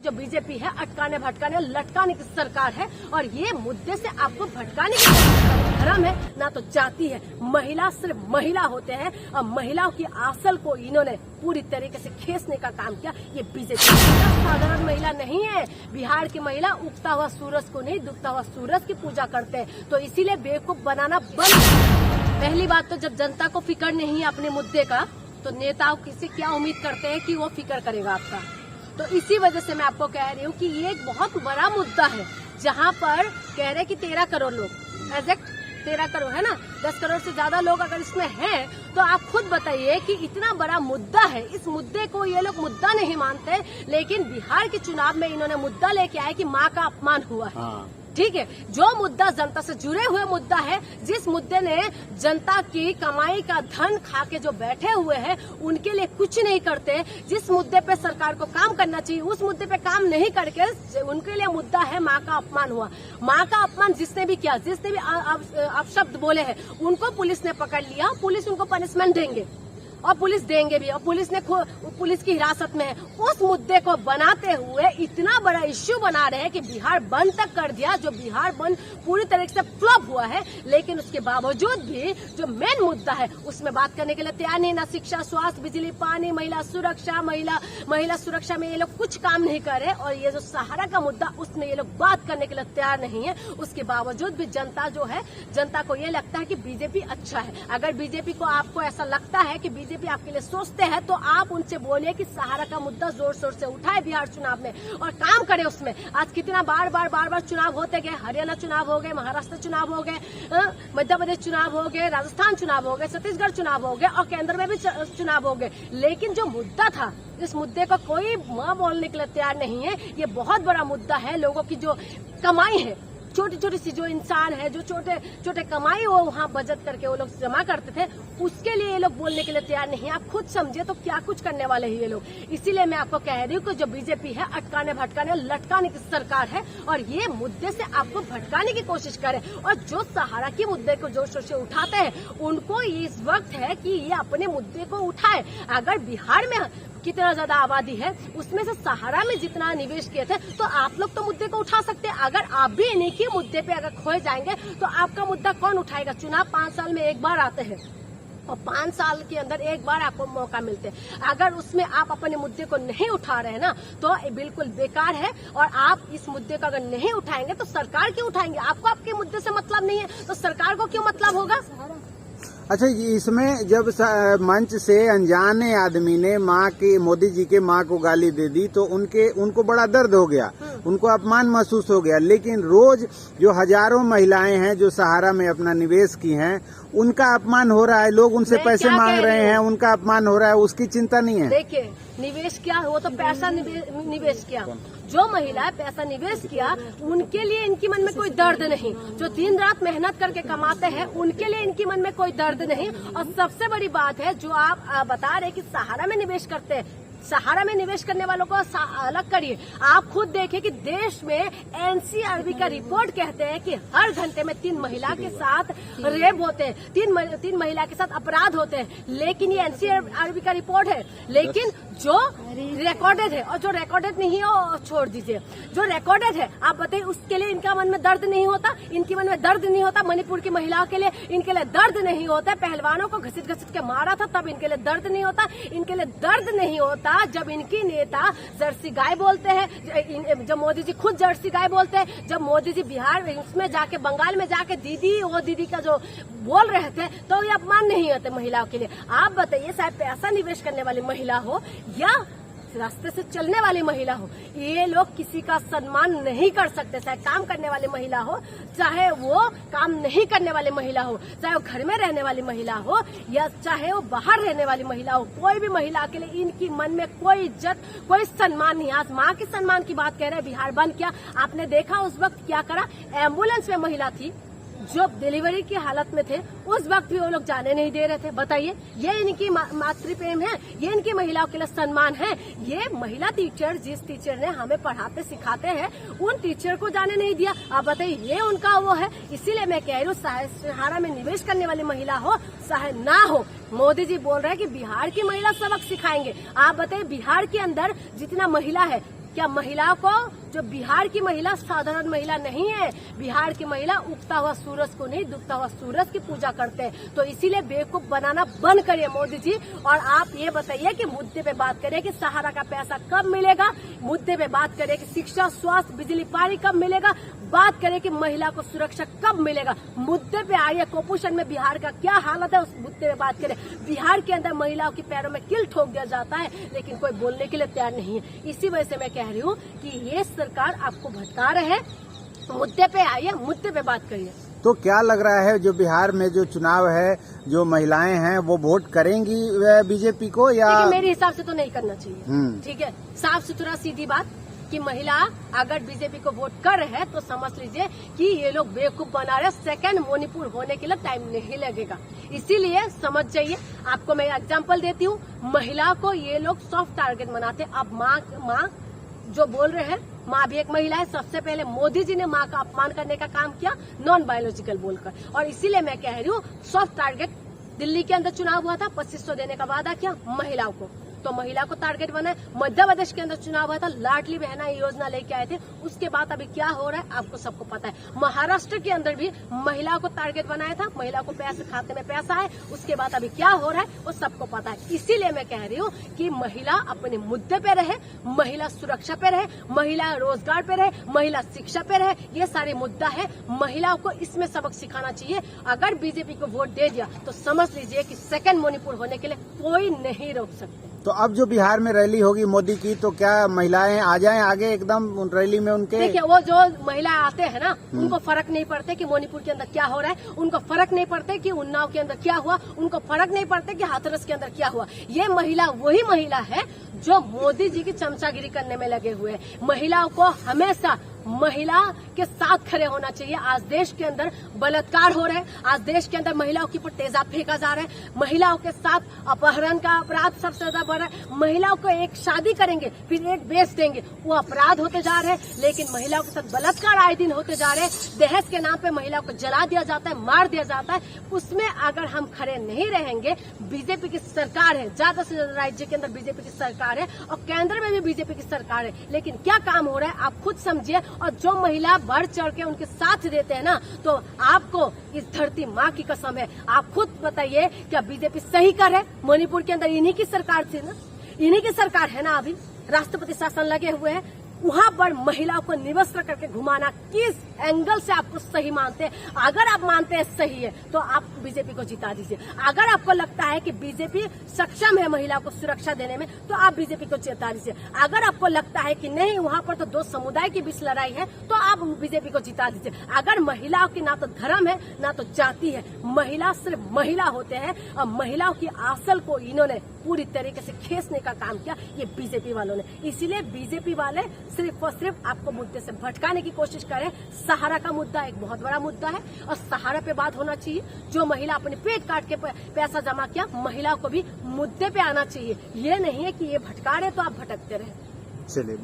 जो बीजेपी है अटकाने भटकाने लटकाने की सरकार है और ये मुद्दे से आपको भटकाने की धर्म है ना तो जाति है। महिला सिर्फ महिला होते हैं और महिलाओं की आसल को इन्होंने पूरी तरीके से खींचने का काम किया। ये बीजेपी साधारण महिला नहीं है। बिहार की महिला उगता हुआ सूरज को नहीं डूबता हुआ सूरज की पूजा करते हैं। तो इसीलिए बेवकूफ बनाना बंद। पहली बात तो जब जनता को फिक्र नहीं है अपने मुद्दे का तो नेताओं किसी क्या उम्मीद करते हैं कि वो फिक्र करेगा आपका। तो इसी वजह से मैं आपको कह रही हूँ कि ये एक बहुत बड़ा मुद्दा है जहाँ पर कह रहे कि 13 करोड़ लोग एग्जैक्ट 13 करोड़ है ना, 10 करोड़ से ज्यादा लोग अगर इसमें हैं तो आप खुद बताइए कि इतना बड़ा मुद्दा है। इस मुद्दे को ये लोग मुद्दा नहीं मानते, लेकिन बिहार के चुनाव में इन्होंने मुद्दा लेके आए कि माँ का अपमान हुआ है। ठीक है, जो मुद्दा जनता से जुड़े हुए मुद्दा है, जिस मुद्दे ने जनता की कमाई का धन खा के जो बैठे हुए हैं उनके लिए कुछ नहीं करते, जिस मुद्दे पे सरकार को काम करना चाहिए उस मुद्दे पे काम नहीं करके उनके लिए मुद्दा है माँ का अपमान हुआ। माँ का अपमान जिसने भी किया, जिसने भी आप शब्द बोले हैं उनको पुलिस ने पकड़ लिया। पुलिस उनको पनिशमेंट देंगे और पुलिस देंगे भी और पुलिस की हिरासत में है। उस मुद्दे को बनाते हुए इतना बड़ा इश्यू बना रहे हैं कि बिहार बंद तक कर दिया, जो बिहार बंद पूरी तरीके से फ्लॉप हुआ है। लेकिन उसके बावजूद भी जो मेन मुद्दा है उसमें बात करने के लिए तैयार नहीं। ना शिक्षा, स्वास्थ्य, बिजली, पानी, महिला सुरक्षा, महिला सुरक्षा में ये लोग कुछ काम नहीं कर रहे। और ये जो सहारा का मुद्दा उसमें ये लोग बात करने के लिए तैयार नहीं है। उसके बावजूद भी जनता जो है, जनता को ये लगता है कि बीजेपी अच्छा है। अगर बीजेपी को आपको ऐसा लगता है कि बीजेपी आपके लिए सोचते हैं तो आप उनसे बोलिए कि सहारा का मुद्दा जोर शोर से उठाए बिहार चुनाव में और काम करे उसमें। आज कितना बार बार चुनाव होते गए, हरियाणा चुनाव हो गए, महाराष्ट्र चुनाव हो गए, मध्य प्रदेश चुनाव हो गए, राजस्थान चुनाव हो गए, छत्तीसगढ़ चुनाव हो गए और केंद्र में भी चुनाव हो गए। लेकिन जो मुद्दा था इस मुद्दे को कोई मां बोलने के लिए तैयार नहीं है। ये बहुत बड़ा मुद्दा है। लोगों की जो कमाई है, छोटी छोटी सी जो इंसान है, जो छोटे छोटे कमाई वो वहाँ बचत करके वो लोग जमा करते थे, उसके लिए ये लोग बोलने के लिए तैयार नहीं है। आप खुद समझिए तो क्या कुछ करने वाले हैं ये लोग। इसीलिए मैं आपको कह रही हूँ कि जो बीजेपी है अटकाने भटकाने लटकाने की सरकार है और ये मुद्दे से आपको भटकाने की कोशिश करे। और जो सहारा के मुद्दे को जोर शोर से उठाते हैं उनको इस वक्त है कि ये अपने मुद्दे को उठाए। अगर बिहार में कितना ज्यादा आबादी है उसमें से सहारा में जितना निवेश किए थे तो आप लोग तो मुद्दे को उठा सकते हैं। अगर आप भी इन्हीं के मुद्दे पे अगर खोए जाएंगे तो आपका मुद्दा कौन उठाएगा? चुनाव 5 साल में एक बार आते हैं और 5 साल के अंदर एक बार आपको मौका मिलते हैं। अगर उसमें आप अपने मुद्दे को नहीं उठा रहे हैं ना तो बिल्कुल बेकार है। और आप इस मुद्दे को अगर नहीं उठाएंगे तो सरकार क्यों उठाएंगे? आपको आपके मुद्दे से मतलब नहीं है तो सरकार को क्यों मतलब होगा? अच्छा, इसमें जब मंच से अनजाने आदमी ने माँ की, मोदी जी के माँ को गाली दे दी तो उनको बड़ा दर्द हो गया, उनको अपमान महसूस हो गया। लेकिन रोज जो हजारों महिलाएं हैं जो सहारा में अपना निवेश की हैं उनका अपमान हो रहा है, लोग उनसे पैसे मांग रहे हैं, उनका अपमान हो रहा है, उसकी चिंता नहीं है। देखिए निवेश क्या वो तो पैसा निवेश किया। जो महिला पैसा निवेश किया उनके लिए इनकी मन में कोई दर्द नहीं। जो दिन रात मेहनत करके कमाते हैं उनके लिए इनकी मन में कोई दर्द नहीं। और सबसे बड़ी बात है जो आप बता रहे कि सहारा में निवेश करते हैं, सहारा में निवेश करने वालों को अलग करिए। आप खुद देखें कि देश में एनसीआरबी का रिपोर्ट कहते हैं कि हर घंटे में 3 महिला के साथ रेप होते हैं, 3 महिला के साथ अपराध होते हैं। लेकिन ये एनसीआरबी का रिपोर्ट है, लेकिन जो रिकॉर्डेड है और जो रिकॉर्डेड नहीं है वो छोड़ दीजिए। जो रिकॉर्डेड है आप बताइए उसके लिए इनका मन में दर्द नहीं होता? इनके मन में दर्द नहीं होता? मणिपुर की महिलाओं के लिए इनके लिए दर्द नहीं होता? पहलवानों को घसीट के मारा था तब इनके लिए दर्द नहीं होता? इनके लिए दर्द नहीं होता जब इनकी नेता जर्सी गाय बोलते हैं, जब मोदी जी खुद जर्सी गाय बोलते हैं, जब मोदी जी बिहार उसमें जाके बंगाल में जाके दीदी का जो बोल रहे थे तो ये अपमान नहीं होते महिलाओं के लिए? आप बताइए, चाहे पैसा निवेश करने वाली महिला हो या रास्ते से चलने वाली महिला हो, ये लोग किसी का सम्मान नहीं कर सकते। चाहे काम करने वाली महिला हो, चाहे वो काम नहीं करने वाली महिला हो, चाहे वो घर में रहने वाली महिला हो या चाहे वो बाहर रहने वाली महिला हो, कोई भी महिला के लिए इनकी मन में कोई इज्जत कोई सम्मान नहीं। आज माँ के सम्मान की बात कह रहे हैं, बिहार बंद किया। आपने देखा उस वक्त क्या करा? एम्बुलेंस में महिला थी जो डिलीवरी की हालत में थे, उस वक्त भी वो लोग जाने नहीं दे रहे थे। बताइए, ये इनकी मातृ प्रेम है? ये इनकी महिलाओं के लिए सम्मान है? ये महिला टीचर, जिस टीचर ने हमें पढ़ाते सिखाते हैं, उन टीचर को जाने नहीं दिया। आप बताइए, ये उनका वो है? इसीलिए मैं कह रही हूँ, सहारा में निवेश करने वाली महिला हो चाहे ना हो, मोदी जी बोल रहे हैं कि बिहार की महिला सबक सिखाएंगे। आप बताइए, बिहार के अंदर जितना महिला है क्या महिला को, जो बिहार की महिला साधारण महिला नहीं है, बिहार की महिला उगता हुआ सूरज को नहीं, डूबता हुआ सूरज की पूजा करते हैं। तो इसीलिए बेवकूफ बनाना बंद करिए मोदी जी, और आप ये बताइए कि मुद्दे पे बात करें कि सहारा का पैसा कब मिलेगा, मुद्दे पे बात करें कि शिक्षा, स्वास्थ्य, बिजली, पानी कब मिलेगा, बात करें कि महिला को सुरक्षा कब मिलेगा। मुद्दे पे आइए, कुपोषण में बिहार का क्या हालत है उस मुद्दे पे बात करें। बिहार के अंदर महिलाओं के पैरों में कील ठोक दिया जाता है, लेकिन कोई बोलने के लिए तैयार नहीं है। इसी वजह से मैं कह रही हूँ कि ये सरकार आपको भटका रहे है। मुद्दे पे आइए, मुद्दे पे बात करिए। तो क्या लग रहा है, जो बिहार में जो चुनाव है, जो महिलाएं हैं वो वोट करेंगी बीजेपी को, या मेरे हिसाब से तो नहीं करना चाहिए। ठीक है, साफ सुथरा सीधी बात कि महिला अगर बीजेपी को वोट कर रहे हैं तो समझ लीजिए कि ये लोग बेवकूफ बना रहे। सेकंड मणिपुर होने के लिए टाइम नहीं लगेगा, इसीलिए समझ जाइए। आपको मैं एग्जांपल देती हूँ, महिला को ये लोग सॉफ्ट टारगेट बनाते। अब माँ जो बोल रहे हैं, माँ भी एक महिला है। सबसे पहले मोदी जी ने माँ का अपमान करने का काम किया, नॉन बायोलॉजिकल बोलकर, और इसीलिए मैं कह रही हूँ सॉफ्ट टारगेट। दिल्ली के अंदर चुनाव हुआ था, 2500 देने का वादा किया महिलाओं को, तो महिला को टारगेट बनाए। मध्य प्रदेश के अंदर चुनाव हुआ था, लाडली बहना योजना लेके आए थे। उसके बाद अभी क्या हो रहा है आपको सबको पता है। महाराष्ट्र के अंदर भी महिला को टारगेट बनाया था, महिला को पैसे खाते में पैसा है। उसके बाद अभी क्या हो रहा है वो सबको पता है। इसीलिए मैं कह रही हूँ कि महिला अपने मुद्दे पे रहे, महिला सुरक्षा पे रहे, महिला रोजगार पे रहे, महिला शिक्षा पे रहे। ये सारे मुद्दा है, महिलाओं को इसमें सबक सिखाना चाहिए। अगर बीजेपी को वोट दे दिया तो समझ लीजिए कि सेकंड मणिपुर होने के लिए कोई नहीं रोक सकते। तो अब जो बिहार में रैली होगी मोदी की, तो क्या महिलाएं आ जाएं आगे एकदम उन रैली में उनके? देखिए, वो जो महिलाएं आते हैं ना, उनको फर्क नहीं पड़ता कि मणिपुर के अंदर क्या हो रहा है, उनको फर्क नहीं पड़ता कि उन्नाव के अंदर क्या हुआ, उनको फर्क नहीं पड़ता कि हाथरस के अंदर क्या हुआ। ये महिला वही महिला है जो मोदी जी की चमचागिरी करने में लगे हुए हैं। महिलाओं को हमेशा महिला के साथ खड़े होना चाहिए। आज देश के अंदर बलात्कार हो रहे हैं, आज देश के अंदर महिलाओं के ऊपर तेजाब फेंका जा रहा है, महिलाओं के साथ अपहरण का अपराध सबसे ज्यादा बढ़ रहा है। महिलाओं को एक शादी करेंगे फिर एक बेच देंगे, वो अपराध होते जा रहे हैं। लेकिन महिलाओं के साथ बलात्कार आए दिन होते जा रहे हैं। दहेज के नाम पे महिलाओं को जला दिया जाता है, मार दिया जाता है। उसमें अगर हम खड़े नहीं रहेंगे, बीजेपी की सरकार है, ज्यादा से ज्यादा राज्य के अंदर बीजेपी की सरकार है और केंद्र में भी बीजेपी की सरकार है, लेकिन क्या काम हो रहा है आप खुद समझिए। और जो महिला बढ़ चढ़ के उनके साथ देते हैं ना, तो आपको इस धरती माँ की कसम है, आप खुद बताइए क्या बीजेपी सही कर है? मणिपुर के अंदर इन्हीं की सरकार थी ना, इन्हीं की सरकार है ना, अभी राष्ट्रपति शासन लगे हुए हैं। वहाँ पर महिलाओं को निवस्त्र करके घुमाना किस एंगल से आपको सही मानते हैं? अगर आप मानते हैं सही है तो आप बीजेपी को जिता दीजिए। अगर आपको लगता है कि बीजेपी सक्षम है महिला को सुरक्षा देने में तो आप बीजेपी को जिता दीजिए। अगर आपको लगता है कि नहीं, वहाँ पर तो दो समुदाय की बीच लड़ाई है, तो आप बीजेपी को जिता दीजिए। अगर महिलाओं की ना तो धर्म है ना तो जाति है, महिला सिर्फ महिला होते हैं, और महिलाओं की आसल को इन्होंने पूरी तरीके से खींचने का काम किया ये बीजेपी वालों ने। इसीलिए बीजेपी वाले सिर्फ और सिर्फ आपको मुद्दे से भटकाने की कोशिश करें। सहारा का मुद्दा एक बहुत बड़ा मुद्दा है और सहारा पे बात होना चाहिए। जो महिला अपने पेट काट के पैसा जमा किया, महिला को भी मुद्दे पे आना चाहिए। ये नहीं है कि ये भटका रहे तो आप भटकते रहे। चलिए।